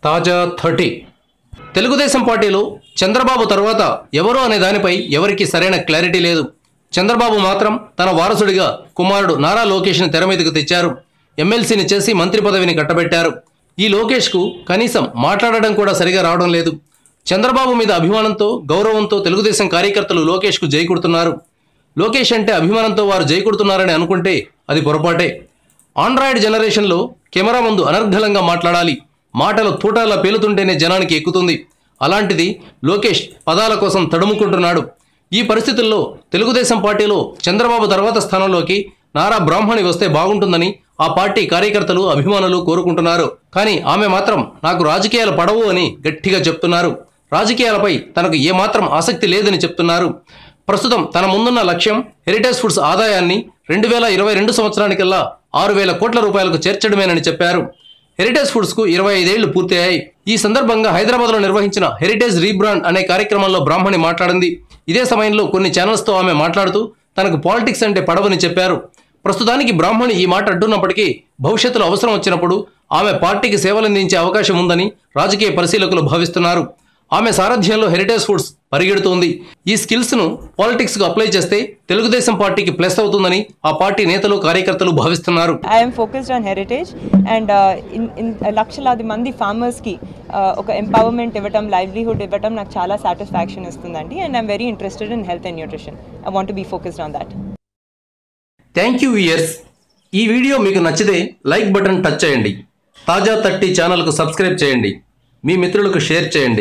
తాజా 30 తెలుగుదేశం పార్టీలో చంద్రబాబు తర్వాత ఎవరు అనే దానిపై ఎవరికి సరైన క్లారిటీ లేదు. చంద్రబాబు మాత్రం తన వారసుడిగా కుమారుడు నారా లోకేష్ని తెర మీదకు తెచ్చారు. ఎమ్మెల్సీని చేసి మంత్రి పదవిని కట్టబెట్టారు. ఈ లోకేష్కు కనీసం మాట్లాడడం కూడా సరిగా రావడం లేదు. చంద్రబాబు మీద అభిమానంతో గౌరవంతో తెలుగుదేశం కార్యకర్తలు లోకేష్కు జై కొడుతున్నారు. లోకేష్ అంటే అభిమానంతో వారు జై కొడుతున్నారని అనుకుంటే అది పొరపాటే. ఆండ్రాయిడ్ జనరేషన్లో కెమెరా ముందు అనర్గళంగా మాట్లాడాలి. మాటలు తూటాలా పేలుతుంటేనే జనానికి ఎక్కుతుంది. అలాంటిది లోకేష్ పదాల కోసం తడుముకుంటున్నాడు. ఈ పరిస్థితుల్లో తెలుగుదేశం పార్టీలో చంద్రబాబు తర్వాత స్థానంలోకి నారా బ్రాహ్మణి వస్తే బాగుంటుందని ఆ పార్టీ కార్యకర్తలు అభిమానులు కోరుకుంటున్నారు. కానీ ఆమె మాత్రం నాకు రాజకీయాలు పడవు అని గట్టిగా చెప్తున్నారు. రాజకీయాలపై తనకు ఏమాత్రం ఆసక్తి లేదని చెప్తున్నారు. ప్రస్తుతం తన ముందున్న లక్ష్యం హెరిటేజ్ ఫుడ్స్ ఆదాయాన్ని 2022 సంవత్సరానికల్లా 6,000 కోట్ల రూపాయలకు చేర్చడమేనని చెప్పారు. హెరిటేజ్ ఫుడ్స్ కు 25 ఏళ్లు పూర్తయ్యాయి. ఈ సందర్భంగా హైదరాబాద్లో నిర్వహించిన హెరిటేజ్ రీబ్రాండ్ అనే కార్యక్రమంలో బ్రాహ్మణి మాట్లాడింది. ఇదే సమయంలో కొన్ని ఛానల్స్తో ఆమె మాట్లాడుతూ తనకు పాలిటిక్స్ అంటే పడవని చెప్పారు. ప్రస్తుతానికి బ్రాహ్మణి ఈ మాట అంటున్నప్పటికీ భవిష్యత్తులో అవసరం వచ్చినప్పుడు ఆమె పార్టీకి సేవలందించే అవకాశం ఉందని రాజకీయ పరిశీలకులు భావిస్తున్నారు. ఆమె సారథ్యంలో హెరిటేజ్ ఫుడ్స్ పరిగెడుతోంది. ఈ స్కిల్స్ను పాలిటిక్స్కు అప్లై చేస్తే తెలుగుదేశం పార్టీకి ప్లస్ అవుతుందని ఆ పార్టీ నేతలు కార్యకర్తలు భావిస్తున్నారు. I'm focused on heritage and లక్షలాది మంది ఫార్మర్స్కి ఒక ఎంపవర్మెంట్ ఇవ్వటం, లైవ్లీహుడ్ ఇవ్వటం నాకు చాలా సాటిస్ఫాక్షన్ ఇస్తుందండి. And I'm very interested in health and nutrition. I want to be focused on that. Thank you viewers. ఈ వీడియో మీకు నచ్చితే లైక్ బటన్ టచ్ చేయండి. తాజా 30 ఛానల్కు సబ్స్క్రైబ్ చేయండి. మీ మిత్రులకు షేర్ చేయండి.